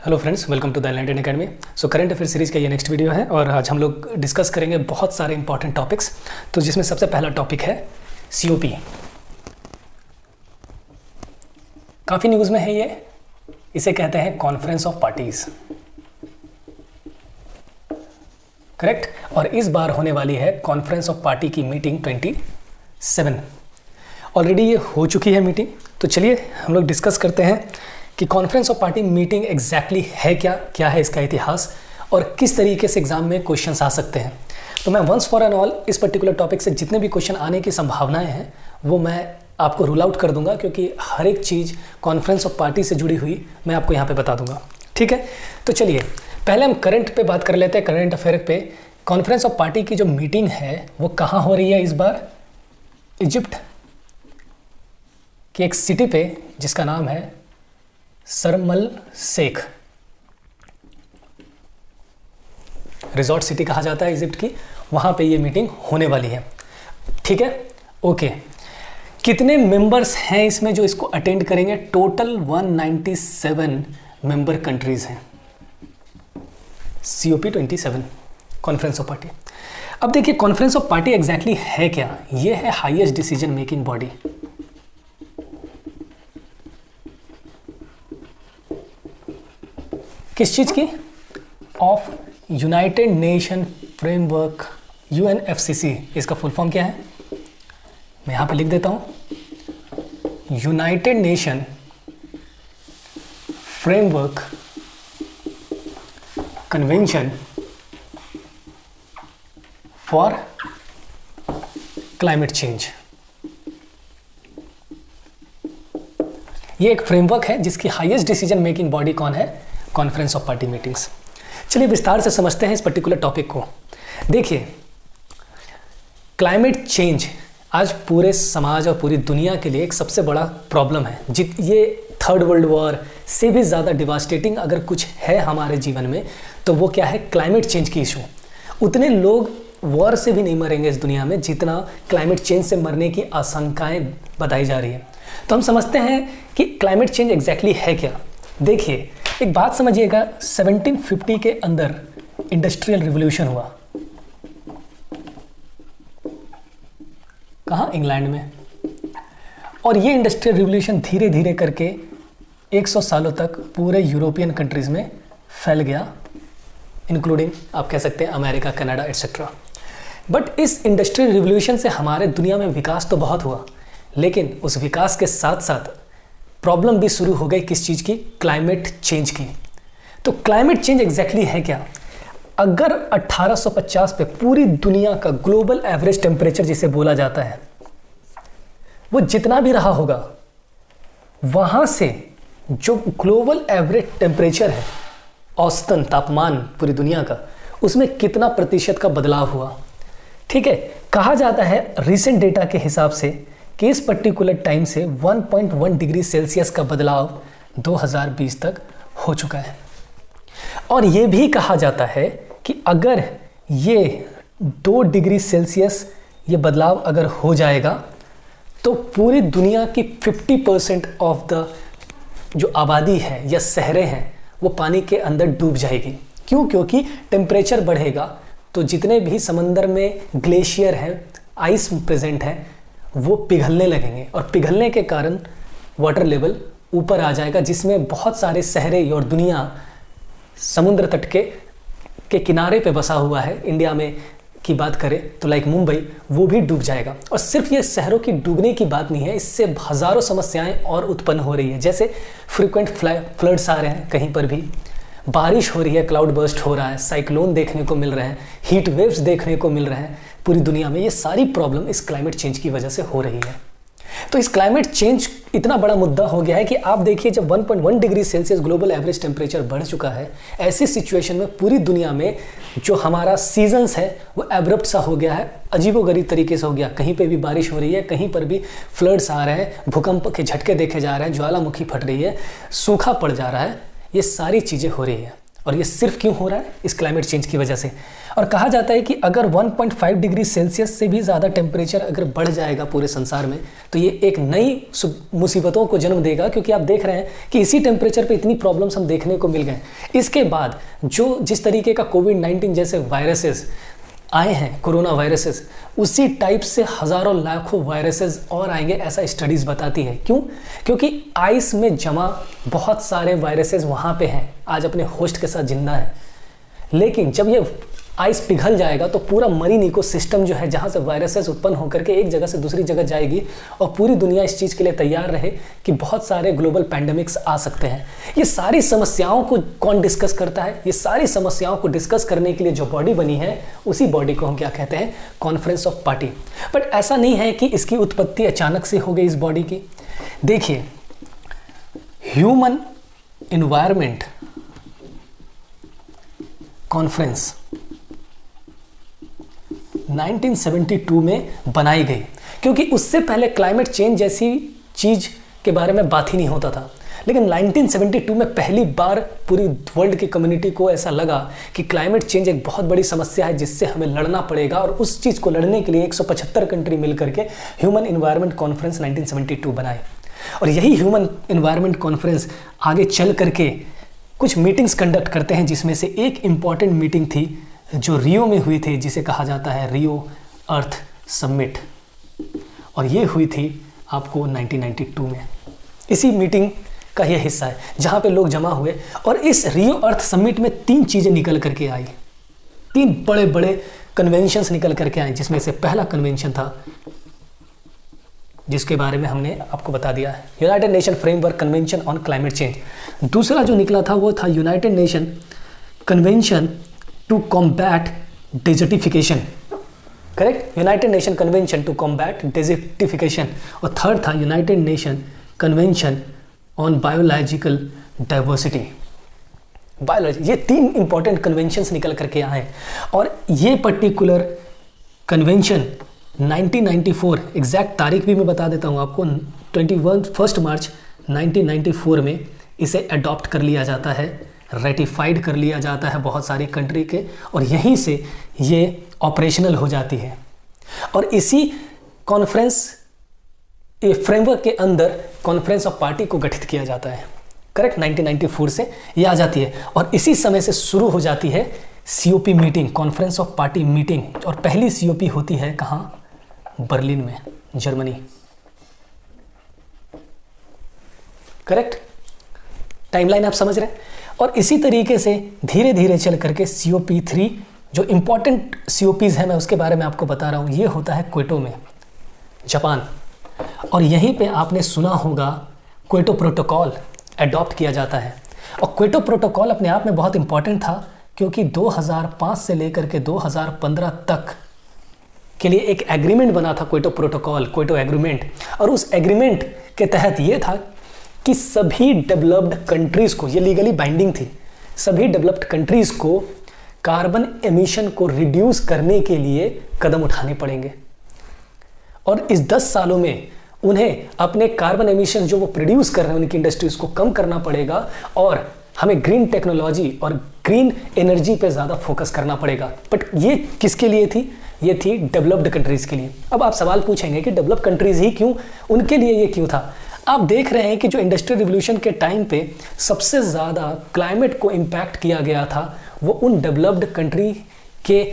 Hello friends, welcome to the Enlighten Academy. So current affair series का ये next video है और आज हम लोग डिस्कस करेंगे बहुत सारे इंपॉर्टेंट टॉपिक्स। तो जिसमें सबसे पहला टॉपिक है COP। काफ़ी न्यूज़ में है ये, इसे कहते हैं कॉन्फ्रेंस ऑफ पार्टीज, करेक्ट। और इस बार होने वाली है कॉन्फ्रेंस ऑफ पार्टी की मीटिंग 27। ऑलरेडी ये हो चुकी है मीटिंग। तो चलिए हम लोग डिस्कस करते हैं कि conference of party meeting exactly है क्या है इसका इतिहास और किस तरीके से एग्जाम में क्वेश्चंस आ सकते हैं। तो मैं वंस फॉर एंड ऑल इस पर्टिकुलर टॉपिक से जितने भी क्वेश्चन आने की संभावनाएं हैं वो मैं आपको रूल आउट कर दूंगा, क्योंकि हर एक चीज़ कॉन्फ्रेंस ऑफ पार्टी से जुड़ी हुई मैं आपको यहाँ पे बता दूंगा, ठीक है। तो चलिए पहले हम करंट पे बात कर लेते हैं, करंट अफेयर पे। कॉन्फ्रेंस ऑफ पार्टी की जो मीटिंग है वो कहाँ हो रही है इस बार? इजिप्ट की एक सिटी पे जिसका नाम है शर्म अल शेख। रिजॉर्ट सिटी कहा जाता है इजिप्ट की, वहां पे ये मीटिंग होने वाली है, ठीक है। ओके, कितने मेंबर्स हैं इसमें जो इसको अटेंड करेंगे? टोटल 197 मेंबर कंट्रीज हैं। COP 27 conference of party. अब देखिए कॉन्फ्रेंस ऑफ पार्टी एग्जैक्टली है क्या? ये है हाईएस्ट डिसीजन मेकिंग बॉडी। किस चीज़ की? Of United Nation framework, UNFCC। इसका फुल फॉर्म क्या है? मैं यहाँ पे लिख देता हूँ, United Nation Framework convention for climate change. ये एक फ्रेमवर्क है जिसकी हाईएस्ट डिसीजन मेकिंग बॉडी कौन है? Conference of party meetings. चलिए विस्तार से समझते हैं इस पर्टिकुलर टॉपिक को। देखिए क्लाइमेट चेंज आज पूरे समाज और पूरी दुनिया के लिए एक सबसे बड़ा प्रॉब्लम है। ये थर्ड वर्ल्ड वॉर से भी ज़्यादा डिवास्टेटिंग अगर कुछ है हमारे जीवन में तो वो क्या है? क्लाइमेट चेंज की इशू। उतने लोग वॉर से भी नहीं मरेंगे इस दुनिया में जितना क्लाइमेट चेंज से मरने की आशंकाएं बताई जा रही है। तो हम समझते हैं कि क्लाइमेट चेंज एग्जैक्टली है क्या। देखिए एक बात समझिएगा, 1750 के अंदर इंडस्ट्रियल रिवॉल्यूशन हुआ। कहाँ? इंग्लैंड में। और ये इंडस्ट्रियल रिवॉल्यूशन धीरे धीरे करके 100 सालों तक पूरे यूरोपियन कंट्रीज में फैल गया, इंक्लूडिंग आप कह सकते हैं अमेरिका, कनाडा एटसेट्रा। बट इस इंडस्ट्रियल रिवॉल्यूशन से हमारे दुनिया में विकास तो बहुत हुआ, लेकिन उस विकास के साथ साथ प्रॉब्लम भी शुरू हो गई। किस चीज़ की? क्लाइमेट चेंज की। तो क्लाइमेट चेंज एग्जैक्टली है क्या? अगर 1850 पे पूरी दुनिया का ग्लोबल एवरेज टेम्परेचर जिसे बोला जाता है वो जितना भी रहा होगा, वहां से जो ग्लोबल एवरेज टेम्परेचर है, औसतन तापमान पूरी दुनिया का, उसमें कितना प्रतिशत का बदलाव हुआ? ठीक है, कहा जाता है रिसेंट डेटा के हिसाब से कि इस पर्टिकुलर टाइम से 1.1 डिग्री सेल्सियस का बदलाव 2020 तक हो चुका है। और ये भी कहा जाता है कि अगर ये 2 डिग्री सेल्सियस ये बदलाव अगर हो जाएगा तो पूरी दुनिया की 50% ऑफ द जो आबादी है या शहरें हैं वो पानी के अंदर डूब जाएगी। क्यों? क्योंकि टेम्परेचर बढ़ेगा तो जितने भी समंदर में ग्लेशियर हैं, आइस प्रेजेंट है, वो पिघलने लगेंगे और पिघलने के कारण वाटर लेवल ऊपर आ जाएगा, जिसमें बहुत सारे शहरें और दुनिया समुद्र तट के किनारे पे बसा हुआ है। इंडिया में की बात करें तो लाइक मुंबई, वो भी डूब जाएगा। और सिर्फ ये शहरों की डूबने की बात नहीं है, इससे हज़ारों समस्याएं और उत्पन्न हो रही है। जैसे फ्रीक्वेंट फ्लड्स आ रहे हैं, कहीं पर भी बारिश हो रही है, क्लाउड बर्स्ट हो रहा है, साइक्लोन देखने को मिल रहे हैं, हीट वेव्स देखने को मिल रहे हैं पूरी दुनिया में। ये सारी प्रॉब्लम इस क्लाइमेट चेंज की वजह से हो रही है। तो इस क्लाइमेट चेंज इतना बड़ा मुद्दा हो गया है कि आप देखिए जब 1.1 degree Celsius global average temperature बढ़ चुका है, ऐसी सिचुएशन में पूरी दुनिया में जो हमारा सीजन्स है वो एब्रप्ट सा हो गया है, अजीबोगरीब तरीके से हो गया। कहीं पे भी बारिश हो रही है, कहीं पर भी फ्लड्स आ रहे हैं, भूकंप के झटके देखे जा रहे हैं, ज्वालामुखी फट रही है, सूखा पड़ जा रहा है, ये सारी चीज़ें हो रही है। और ये सिर्फ क्यों हो रहा है? इस क्लाइमेट चेंज की वजह से। और कहा जाता है कि अगर 1.5 डिग्री सेल्सियस से भी ज़्यादा टेम्परेचर अगर बढ़ जाएगा पूरे संसार में, तो ये एक नई मुसीबतों को जन्म देगा, क्योंकि आप देख रहे हैं कि इसी टेम्परेचर पे इतनी प्रॉब्लम्स हम देखने को मिल गए। इसके बाद जो जिस तरीके का कोविड-19 जैसे वायरसेस आए हैं, कोरोना वायरसेस, उसी टाइप से हज़ारों लाखों वायरसेस और आएंगे, ऐसा स्टडीज़ बताती है। क्यों? क्योंकि आइस में जमा बहुत सारे वायरसेस वहाँ पे हैं, आज अपने होस्ट के साथ जिंदा है। लेकिन जब ये आइस पिघल जाएगा तो पूरा मरीन इकोसिस्टम जो है, जहाँ से वायरसेस उत्पन्न होकर के एक जगह से दूसरी जगह जाएगी, और पूरी दुनिया इस चीज़ के लिए तैयार रहे कि बहुत सारे ग्लोबल पैंडेमिक्स आ सकते हैं। ये सारी समस्याओं को कौन डिस्कस करता है? ये सारी समस्याओं को डिस्कस करने के लिए जो बॉडी बनी है, उसी बॉडी को हम क्या कहते हैं? Conference of party. बट ऐसा नहीं है कि इसकी उत्पत्ति अचानक से हो गई इस बॉडी की। देखिए, ह्यूमन इन्वायरमेंट कॉन्फ्रेंस 1972 में बनाई गई, क्योंकि उससे पहले क्लाइमेट चेंज जैसी चीज़ के बारे में बात ही नहीं होता था। लेकिन 1972 में पहली बार पूरी वर्ल्ड की कम्युनिटी को ऐसा लगा कि क्लाइमेट चेंज एक बहुत बड़ी समस्या है जिससे हमें लड़ना पड़ेगा, और उस चीज़ को लड़ने के लिए 175 कंट्री मिलकर के ह्यूमन इन्वायरमेंट कॉन्फ्रेंस 1972 बनाए। और यही ह्यूमन इन्वायरमेंट कॉन्फ्रेंस आगे चल करके कुछ मीटिंग्स कंडक्ट करते हैं, जिसमें से एक इम्पॉर्टेंट मीटिंग थी जो रियो में हुई थी, जिसे कहा जाता है रियो अर्थ समिट, और ये हुई थी आपको 1992 में। इसी मीटिंग का ये हिस्सा है जहाँ पे लोग जमा हुए, और इस रियो अर्थ समिट में 3 चीज़ें निकल करके आई, 3 बड़े बड़े कन्वेंशंस निकल करके आए, जिसमें से पहला कन्वेंशन था जिसके बारे में हमने आपको बता दिया है, United Nation Framework Convention on Climate Change. दूसरा जो निकला था वो था United Nation Convention to Combat Desertification, correct, United Nation Convention to Combat Desertification. और थर्ड था United Nation Convention on Biological Diversity, biology. ये 3 इंपॉर्टेंट कन्वेंशंस निकल करके आए, और ये पर्टिकुलर कन्वेंशन 1994, एग्जैक्ट तारीख भी मैं बता देता हूँ आपको, 1 मार्च 1994 में इसे अडॉप्ट कर लिया जाता है, रेटिफाइड कर लिया जाता है बहुत सारी कंट्री के, और यहीं से ये ऑपरेशनल हो जाती है। और इसी कॉन्फ्रेंस फ्रेमवर्क के अंदर कॉन्फ्रेंस ऑफ पार्टी को गठित किया जाता है, करेक्ट, 1994 से ये आ जाती है। और इसी समय से शुरू हो जाती है COP meeting, conference of party meeting, और पहली COP होती है कहाँ? बर्लिन में, जर्मनी, करेक्ट। टाइमलाइन आप समझ रहे हैं। और इसी तरीके से धीरे धीरे चल करके COP3, जो इंपॉर्टेंट COPs है मैं उसके बारे में आपको बता रहा हूँ, ये होता है क्योटो में, जापान। और यहीं पे आपने सुना होगा क्योटो प्रोटोकॉल अडॉप्ट किया जाता है। और क्योटो प्रोटोकॉल अपने आप में बहुत इंपॉर्टेंट था, क्योंकि 2005 से लेकर के 2015 तक के लिए एक एग्रीमेंट बना था, क्योटो प्रोटोकॉल, क्योटो एग्रीमेंट। और उस एग्रीमेंट के तहत ये था कि सभी डेवलप्ड कंट्रीज़ को, ये लीगली बाइंडिंग थी, सभी डेवलप्ड कंट्रीज़ को कार्बन एमिशन को रिड्यूस करने के लिए कदम उठाने पड़ेंगे। और इस 10 सालों में उन्हें अपने कार्बन एमिशन जो वो प्रोड्यूस कर रहे हैं उनकी इंडस्ट्रीज़ को कम करना पड़ेगा, और हमें ग्रीन टेक्नोलॉजी और ग्रीन एनर्जी पे ज़्यादा फोकस करना पड़ेगा। बट ये किसके लिए थी? ये थी डेवलप्ड कंट्रीज़ के लिए। अब आप सवाल पूछेंगे कि डेवलप्ड कंट्रीज़ ही क्यों, उनके लिए ये क्यों था? आप देख रहे हैं कि जो इंडस्ट्रियल रिवोल्यूशन के टाइम पे सबसे ज़्यादा क्लाइमेट को इम्पैक्ट किया गया था, वो उन डेवलप्ड कंट्री के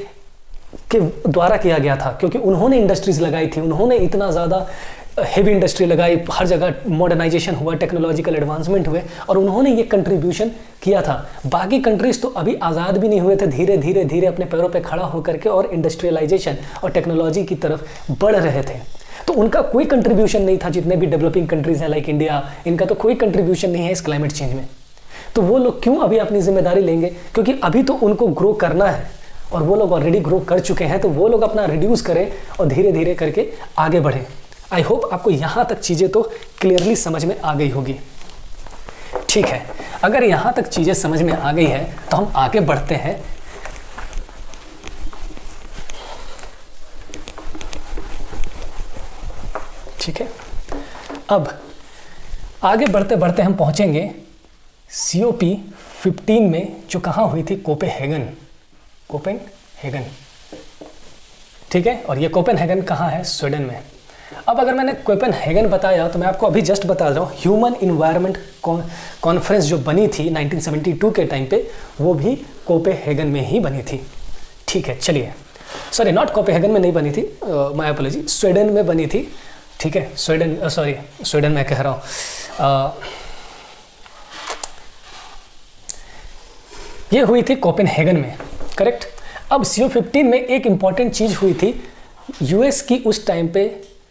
द्वारा किया गया था, क्योंकि उन्होंने इंडस्ट्रीज़ लगाई थी, उन्होंने इतना ज़्यादा हेवी इंडस्ट्री लगाई, हर जगह मॉडर्नाइजेशन हुआ, टेक्नोलॉजिकल एडवांसमेंट हुए, और उन्होंने ये कंट्रीब्यूशन किया था। बाकी कंट्रीज़ तो अभी आज़ाद भी नहीं हुए थे, धीरे धीरे धीरे अपने पैरों पे खड़ा होकर के और इंडस्ट्रियलाइजेशन और टेक्नोलॉजी की तरफ बढ़ रहे थे। तो उनका कोई कंट्रीब्यूशन नहीं था। जितने भी डेवलपिंग कंट्रीज़ हैं लाइक इंडिया, इनका तो कोई कंट्रीब्यूशन नहीं है इस क्लाइमेट चेंज में। तो वो लोग क्यों अभी अपनी जिम्मेदारी लेंगे? क्योंकि अभी तो उनको ग्रो करना है, और वो लोग ऑलरेडी ग्रो कर चुके हैं, तो वो लोग अपना रिड्यूस करें और धीरे धीरे करके आगे बढ़ें। आई होप आपको यहाँ तक चीज़ें तो क्लियरली समझ में आ गई होगी। ठीक है, अगर यहाँ तक चीज़ें समझ में आ गई है तो हम आगे बढ़ते हैं। ठीक है, अब आगे बढ़ते बढ़ते हम पहुँचेंगे COP 15 में जो कहाँ हुई थी, कोपेनहेगन, कोपेनहेगन, ठीक है। और ये कोपेनहेगन कहाँ है, स्वीडन में। अब अगर मैंने कोपेनहेगन बताया तो मैं आपको अभी जस्ट बता रहा हूँ, ह्यूमन इन्वायरमेंट कॉन्फ्रेंस जो बनी थी 1972 के टाइम पे, वो भी कोपेनहेगन में ही बनी थी, ठीक है। चलिए, सॉरी नॉट कोपेनहेगन में नहीं बनी थी, माय अपॉलॉजी, स्वीडन में बनी थी, ठीक है। स्वीडन में कह रहा हूँ, ये हुई थी कोपेनहेगन में, करेक्ट। अब CO15 में एक इंपॉर्टेंट चीज़ हुई थी, यूएस की उस टाइम पे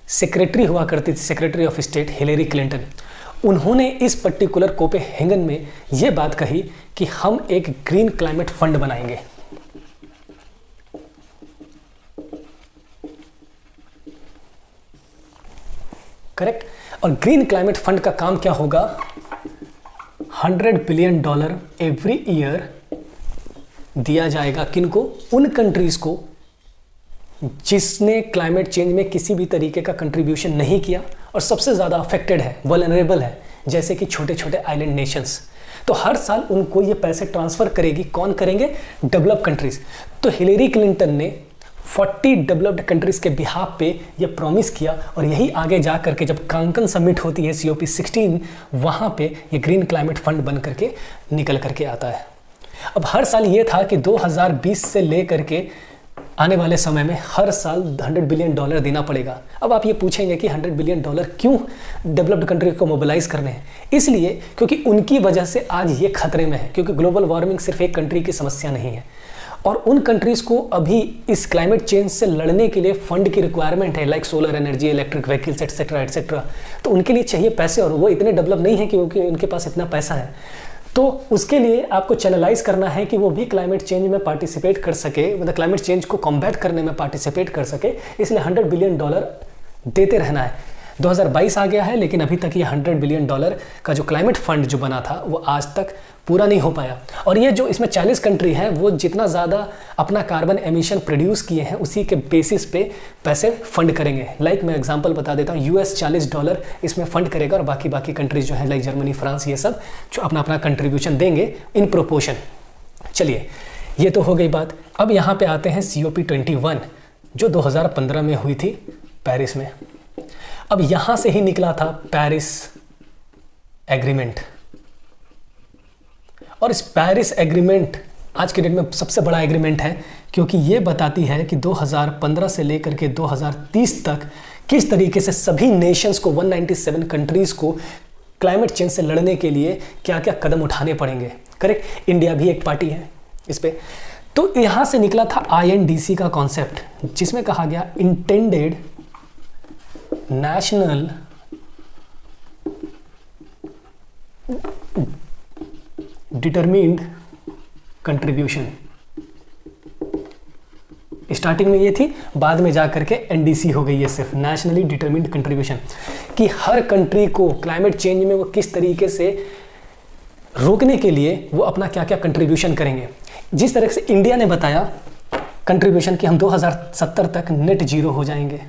सेक्रेटरी हुआ करती थी, secretary of state Hillary Clinton. उन्होंने इस पर्टिकुलर कोपेनहेगन में ये बात कही कि हम एक ग्रीन क्लाइमेट फंड बनाएंगे। करेक्ट। और ग्रीन क्लाइमेट फंड का काम क्या होगा, $100 बिलियन एवरी ईयर दिया जाएगा, किनको, उन कंट्रीज को जिसने क्लाइमेट चेंज में किसी भी तरीके का कंट्रीब्यूशन नहीं किया और सबसे ज़्यादा अफेक्टेड है, वल्नरेबल है, जैसे कि छोटे छोटे आइलैंड नेशंस। तो हर साल उनको ये पैसे ट्रांसफ़र करेगी, कौन करेंगे, डेवलप कंट्रीज। तो हिलेरी क्लिंटन ने 40 डेवलप्ड कंट्रीज़ के बिहाफ पे ये प्रॉमिस किया, और यही आगे जा करके जब कांकन समिट होती है COP16, वहाँ पे ये ग्रीन क्लाइमेट फंड बन करके निकल करके आता है। अब हर साल ये था कि 2020 से ले करके आने वाले समय में हर साल $100 बिलियन देना पड़ेगा। अब आप ये पूछेंगे कि $100 बिलियन क्यों डेवलप्ड कंट्री को मोबिलाइज करने हैं, इसलिए क्योंकि उनकी वजह से आज ये खतरे में है, क्योंकि ग्लोबल वार्मिंग सिर्फ एक कंट्री की समस्या नहीं है, और उन कंट्रीज़ को अभी इस क्लाइमेट चेंज से लड़ने के लिए फंड की रिक्वायरमेंट है, like solar energy, electric vehicles etcetera etcetera. तो उनके लिए चाहिए पैसे, और वो इतने डेवलप नहीं है क्योंकि उनके पास इतना पैसा है। तो उसके लिए आपको चैनलाइज करना है कि वो भी क्लाइमेट चेंज में पार्टिसिपेट कर सके, मतलब क्लाइमेट चेंज को कॉम्बैट करने में पार्टिसिपेट कर सके, इसलिए $100 बिलियन देते रहना है। 2022 आ गया है, लेकिन अभी तक ये $100 बिलियन का जो क्लाइमेट फंड जो बना था वो आज तक पूरा नहीं हो पाया। और ये जो इसमें 40 कंट्री हैं, वो जितना ज़्यादा अपना कार्बन एमिशन प्रोड्यूस किए हैं उसी के बेसिस पे पैसे फंड करेंगे। लाइक मैं एग्जांपल बता देता हूँ, US $40 इसमें फंड करेगा, और बाकी कंट्रीज जो हैं लाइक जर्मनी, फ्रांस, ये सब जो अपना अपना कंट्रीब्यूशन देंगे इन प्रोपोर्शन। चलिए, ये तो हो गई बात। अब यहाँ पे आते हैं COP21 जो 2015 में हुई थी पेरिस में। अब यहाँ से ही निकला था पेरिस एग्रीमेंट, और इस पेरिस एग्रीमेंट आज के डेट में सबसे बड़ा एग्रीमेंट है, क्योंकि ये बताती है कि 2015 से लेकर के 2030 तक किस तरीके से सभी नेशंस को, 197 कंट्रीज़ को क्लाइमेट चेंज से लड़ने के लिए क्या क्या कदम उठाने पड़ेंगे। करेक्ट, इंडिया भी एक पार्टी है इस पर। तो यहाँ से निकला था INDC का कॉन्सेप्ट, जिसमें कहा गया intended national determined contribution. Starting में ये थी, बाद में जाकर के NDC हो गई है, सिर्फ नेशनली डिटरमिन्ड कंट्रीब्यूशन, कि हर कंट्री को क्लाइमेट चेंज में वो किस तरीके से रोकने के लिए वो अपना क्या क्या कंट्रीब्यूशन करेंगे। जिस तरह से इंडिया ने बताया कंट्रीब्यूशन कि हम 2070 तक नेट जीरो हो जाएंगे,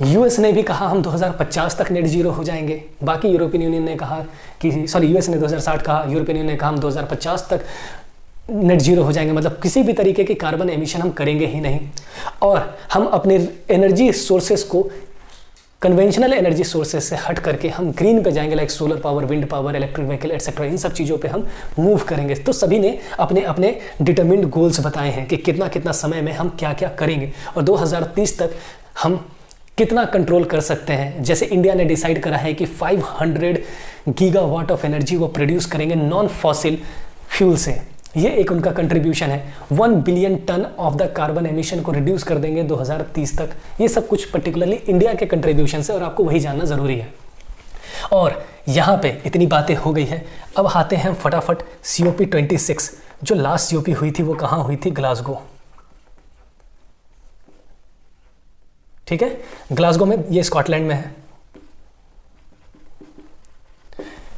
US ने भी कहा हम 2050 तक नेट जीरो हो जाएंगे, बाकी यूरोपियन यूनियन ने कहा कि US ने 2060 कहा, यूरोपियन यूनियन ने कहा हम 2050 तक नेट जीरो हो जाएंगे, मतलब किसी भी तरीके की कार्बन एमिशन हम करेंगे ही नहीं, और हम अपने एनर्जी सोर्सेस को कन्वेंशनल एनर्जी सोर्सेस से हट करके हम ग्रीन पे जाएंगे, like solar power, wind power, electric vehicle etcetera, इन सब चीज़ों पे हम मूव करेंगे। तो सभी ने अपने अपने डिटरमिन्ड गोल्स बताए हैं कि कितना कितना समय में हम क्या क्या करेंगे, और 2030 तक हम कितना कंट्रोल कर सकते हैं। जैसे इंडिया ने डिसाइड करा है कि 500 गीगावाट ऑफ एनर्जी वो प्रोड्यूस करेंगे नॉन फॉसिल फ्यूल से, ये एक उनका कंट्रीब्यूशन है। 1 billion ton of the carbon emission को रिड्यूस कर देंगे 2030 तक। ये सब कुछ पर्टिकुलरली इंडिया के कंट्रीब्यूशन से, और आपको वही जानना ज़रूरी है। और यहाँ पे इतनी बातें हो गई है, अब आते हैं फटाफट COP26। जो लास्ट COP हुई थी वो कहाँ हुई थी, ग्लासगो, ठीक है, ग्लासगो में, ये स्कॉटलैंड में है,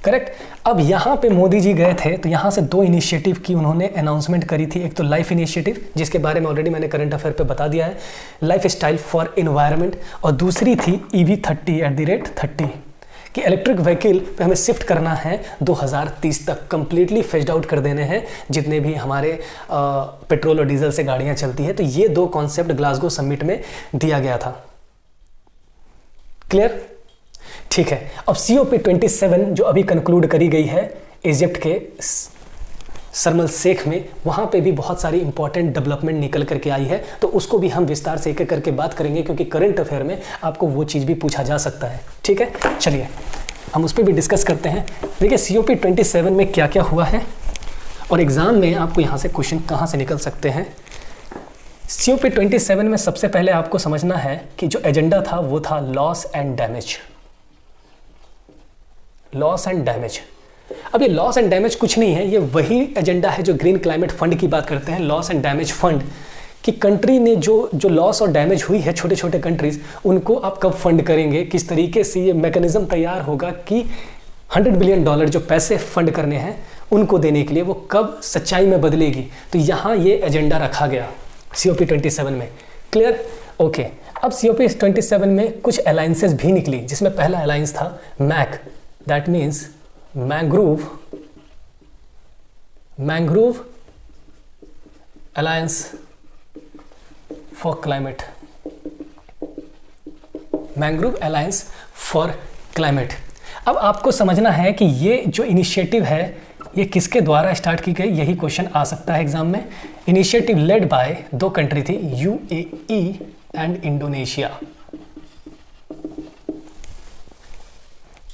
करेक्ट। अब यहाँ पे मोदी जी गए थे, तो यहाँ से 2 इनिशिएटिव की उन्होंने अनाउंसमेंट करी थी। एक तो लाइफ इनिशिएटिव, जिसके बारे में ऑलरेडी मैंने करंट अफेयर पे बता दिया है, लाइफ स्टाइल फॉर एनवायरनमेंट, और दूसरी थी EV30 @ 30, कि इलेक्ट्रिक व्हीकल पे हमें शिफ्ट करना है 2030 तक, कंप्लीटली फेज्ड आउट कर देने हैं जितने भी हमारे पेट्रोल और डीजल से गाड़ियां चलती हैं। तो ये 2 कॉन्सेप्ट ग्लासगो समिट में दिया गया था। क्लियर? ठीक है। अब COP27 जो अभी कंक्लूड करी गई है इजिप्ट के शर्म शेख में, वहाँ पे भी बहुत सारी इंपॉर्टेंट डेवलपमेंट निकल करके आई है, तो उसको भी हम विस्तार से एक एक करके बात करेंगे, क्योंकि करंट अफेयर में आपको वो चीज़ भी पूछा जा सकता है। ठीक है, चलिए हम उस पर भी डिस्कस करते हैं। देखिए COP27 में क्या क्या हुआ है और एग्ज़ाम में आपको यहाँ से क्वेश्चन कहाँ से निकल सकते हैं। COP27 में सबसे पहले आपको समझना है कि जो एजेंडा था वो था loss and damage. Loss and damage, अब ये लॉस एंड डैमेज कुछ नहीं है, ये वही एजेंडा है जो ग्रीन क्लाइमेट फंड की बात करते हैं, लॉस एंड डैमेज फंड, कि कंट्री ने जो लॉस और डैमेज हुई है, छोटे छोटे कंट्रीज, उनको आप कब फंड करेंगे, किस तरीके से ये मैकेनिज्म तैयार होगा कि $100 बिलियन जो पैसे फंड करने हैं उनको देने के लिए, वो कब सच्चाई में बदलेगी। तो यहाँ ये एजेंडा रखा गया COP27 में। क्लियर? ओके। अब COP27 में कुछ अलायंसेस भी निकली, जिसमें पहला अलायंस था MAC, that means mangrove alliance for climate, mangrove alliance for climate. अब आपको समझना है कि ये जो इनिशिएटिव है ये किसके द्वारा स्टार्ट की गई, यही क्वेश्चन आ सकता है एग्जाम में। इनिशिएटिव लेड बाय 2 कंट्री थी, UAE एंड इंडोनेशिया।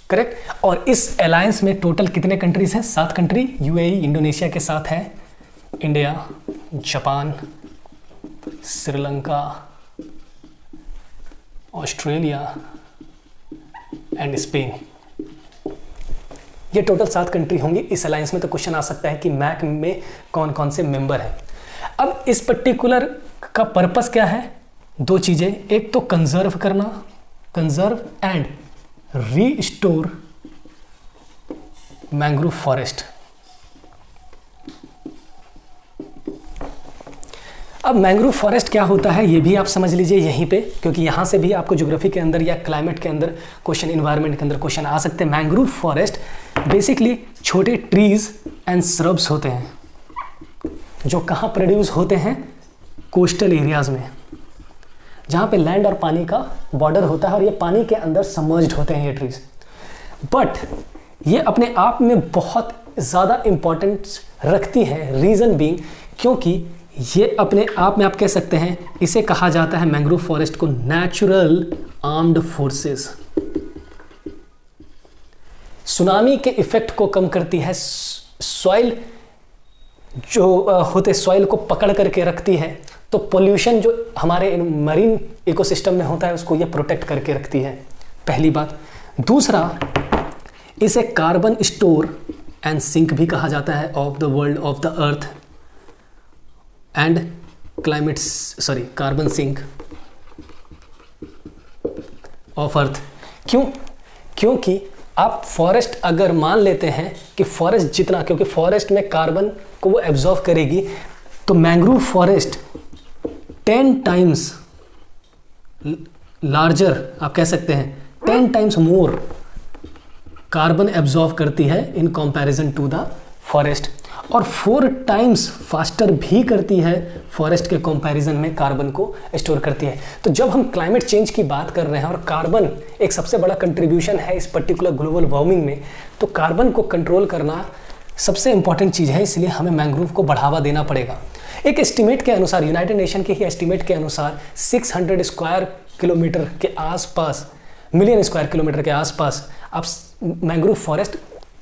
करेक्ट? और इस अलायंस में टोटल कितने कंट्रीज हैं? 7 कंट्री। UAE इंडोनेशिया के साथ है India, Japan, Sri Lanka, Australia and Spain. ये टोटल 7 कंट्री होंगी इस अलायंस में। तो क्वेश्चन आ सकता है कि मैक में कौन कौन से मेंबर हैं। अब इस पर्टिकुलर का पर्पस क्या है? 2 चीजें, एक तो कंजर्व करना, conserve and restore mangrove forest. अब मैंग्रोव फॉरेस्ट क्या होता है ये भी आप समझ लीजिए यहीं पे, क्योंकि यहाँ से भी आपको ज्योग्राफी के अंदर या क्लाइमेट के अंदर क्वेश्चन, इन्वायरमेंट के अंदर क्वेश्चन आ सकते हैं। मैंग्रोव फॉरेस्ट बेसिकली छोटे ट्रीज एंड श्रब्स होते हैं जो कहाँ प्रोड्यूस होते हैं? कोस्टल एरियाज में, जहाँ पे लैंड और पानी का बॉर्डर होता है और ये पानी के अंदर सबमर्ज्ड होते हैं ये ट्रीज। बट ये अपने आप में बहुत ज़्यादा इम्पोर्टेंस रखती है, रीज़न बीइंग क्योंकि ये अपने आप में आप कह सकते हैं, इसे कहा जाता है मैंग्रोव फॉरेस्ट को नेचुरल आर्म्ड फोर्सेस। सुनामी के इफेक्ट को कम करती है, सॉइल जो होते सॉइल को पकड़ करके रखती है, तो पोल्यूशन जो हमारे मरीन इकोसिस्टम में होता है उसको ये प्रोटेक्ट करके रखती है, पहली बात। दूसरा, इसे कार्बन स्टोर एंड सिंक भी कहा जाता है of the world of the earth and climate, sorry carbon sink of earth. क्यों? क्योंकि आप फॉरेस्ट अगर मान लेते हैं कि फॉरेस्ट जितना, क्योंकि फॉरेस्ट में कार्बन को वो एब्जॉर्व करेगी, तो मैंग्रोव फॉरेस्ट 10 टाइम्स लार्जर, आप कह सकते हैं 10 टाइम्स मोर कार्बन एब्जॉर्व करती है in comparison to the forest, और 4 टाइम्स फास्टर भी करती है फॉरेस्ट के कंपैरिजन में, कार्बन को स्टोर करती है। तो जब हम क्लाइमेट चेंज की बात कर रहे हैं और कार्बन एक सबसे बड़ा कंट्रीब्यूशन है इस पर्टिकुलर ग्लोबल वार्मिंग में, तो कार्बन को कंट्रोल करना सबसे इंपॉर्टेंट चीज़ है, इसलिए हमें मैंग्रोव को बढ़ावा देना पड़ेगा। एक एस्टिमेट के अनुसार, यूनाइटेड नेशन के ही एस्टिमेट के अनुसार 600 स्क्वायर किलोमीटर के आसपास, मिलियन स्क्वायर किलोमीटर के आसपास अब मैंग्रोव फॉरेस्ट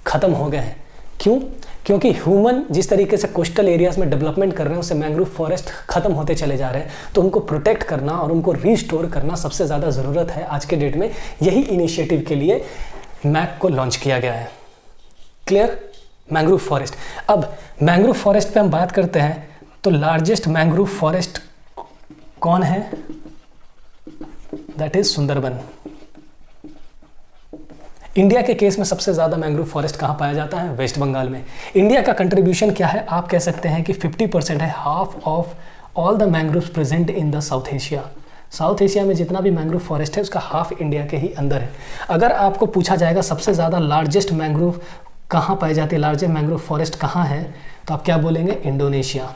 खत्म हो गए हैं। क्यों? क्योंकि ह्यूमन जिस तरीके से कोस्टल एरियाज में डेवलपमेंट कर रहे हैं उससे मैंग्रोव फॉरेस्ट खत्म होते चले जा रहे हैं, तो उनको प्रोटेक्ट करना और उनको रीस्टोर करना सबसे ज़्यादा ज़रूरत है आज के डेट में। यही इनिशिएटिव के लिए मैक को लॉन्च किया गया है। क्लियर? Mangrove forest. अब मैंग्रोव फॉरेस्ट पे हम बात करते हैं, तो लार्जेस्ट मैंग्रोव फॉरेस्ट कौन है? That is Sundarban. इंडिया के केस में सबसे ज़्यादा मैंग्रोव फॉरेस्ट कहाँ पाया जाता है? वेस्ट बंगाल में। इंडिया का कंट्रीब्यूशन क्या है? आप कह सकते हैं कि 50% है, half of all the mangroves present in the south Asia. South Asia में जितना भी मैंग्रोव फॉरेस्ट है उसका हाफ इंडिया के ही अंदर है। अगर आपको पूछा जाएगा सबसे ज़्यादा लार्जेस्ट मैंग्रोव कहाँ पाई जाती है, लार्जेस्ट मैंग्रोव फॉरेस्ट कहाँ है, तो आप क्या बोलेंगे, इंडोनेशिया।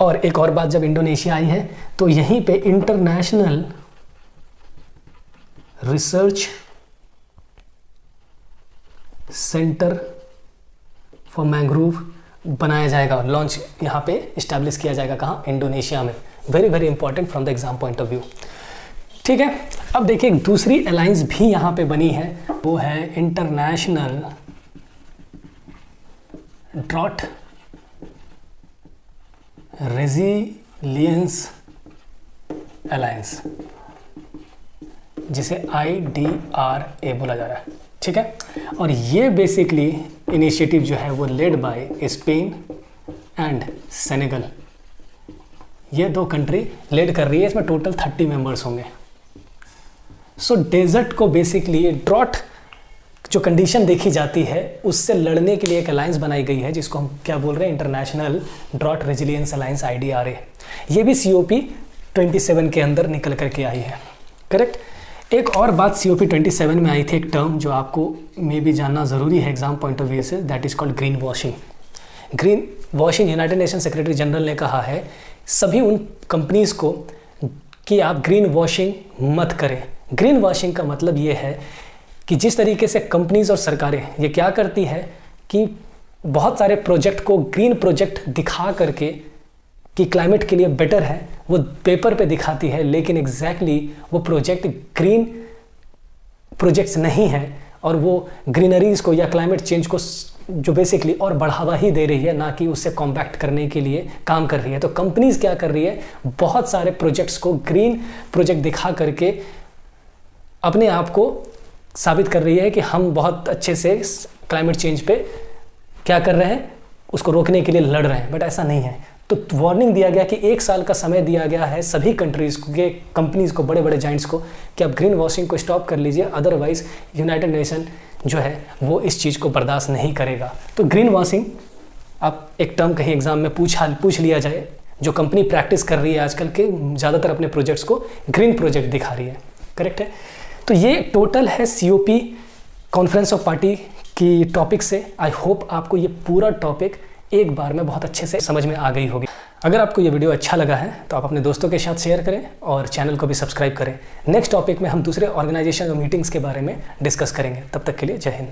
और एक और बात, जब इंडोनेशिया आई है तो यहीं पे international research centre for mangrove बनाया जाएगा, लॉन्च यहाँ पे इस्टेब्लिश किया जाएगा, कहाँ, इंडोनेशिया में। Very very important from the exam point of view. ठीक है, अब देखिए एक दूसरी अलायंस भी यहाँ पे बनी है, वो है इंटरनेशनल ड्रॉट रेजिलियंस अलायंस, जिसे IDRA बोला जा रहा है। ठीक है, और ये बेसिकली इनिशिएटिव जो है वो led by Spain and Senegal, ये 2 कंट्री लेड कर रही है। इसमें टोटल 30 मेंबर्स होंगे। सो डेजर्ट को बेसिकली ड्रॉट जो कंडीशन देखी जाती है उससे लड़ने के लिए एक अलायंस बनाई गई है, जिसको हम क्या बोल रहे हैं, international drought resilience alliance IDRA। ये भी COP27 के अंदर निकल करके आई है। करेक्ट। एक और बात COP27 में आई थी, एक टर्म जो आपको मे भी जानना ज़रूरी है एग्जाम पॉइंट ऑफ व्यू से, that is called green washing. Green washing United nation secretary general ने कहा है सभी उन कंपनीज़ को कि आप ग्रीन वॉशिंग मत करें। ग्रीन वॉशिंग का मतलब ये है कि जिस तरीके से कंपनीज़ और सरकारें ये क्या करती है कि बहुत सारे प्रोजेक्ट को ग्रीन प्रोजेक्ट दिखा करके कि क्लाइमेट के लिए बेटर है, वो पेपर पे दिखाती है, लेकिन एग्जैक्टली वो प्रोजेक्ट ग्रीन प्रोजेक्ट्स नहीं है और वो ग्रीनरीज को या क्लाइमेट चेंज को जो बेसिकली और बढ़ावा ही दे रही है, ना कि उससे कॉम्पैक्ट करने के लिए काम कर रही है। तो कंपनीज क्या कर रही है, बहुत सारे प्रोजेक्ट्स को ग्रीन प्रोजेक्ट दिखा करके अपने आप को साबित कर रही है कि हम बहुत अच्छे से क्लाइमेट चेंज पे क्या कर रहे हैं, उसको रोकने के लिए लड़ रहे हैं। बट ऐसा नहीं है। तो वार्निंग दिया गया कि 1 साल का समय दिया गया है सभी कंट्रीज़ के कंपनीज़ को, बड़े बड़े जाइंट्स को, कि आप ग्रीन वॉशिंग को स्टॉप कर लीजिए, अदरवाइज यूनाइटेड नेशन जो है वो इस चीज़ को बर्दाश्त नहीं करेगा। तो ग्रीन वॉशिंग आप एक टर्म कहीं एग्जाम में पूछ लिया जाए, जो कंपनी प्रैक्टिस कर रही है आजकल के ज़्यादातर अपने प्रोजेक्ट्स को ग्रीन प्रोजेक्ट दिखा रही है। करेक्ट है। तो ये टोटल है COP कॉन्फ्रेंस ऑफ पार्टी की टॉपिक से। आई होप आपको ये पूरा टॉपिक एक बार में बहुत अच्छे से समझ में आ गई होगी। अगर आपको ये वीडियो अच्छा लगा है तो आप अपने दोस्तों के साथ शेयर करें और चैनल को भी सब्सक्राइब करें। नेक्स्ट टॉपिक में हम दूसरे ऑर्गेनाइजेशन और मीटिंग्स के बारे में डिस्कस करेंगे। तब तक के लिए जय हिंद।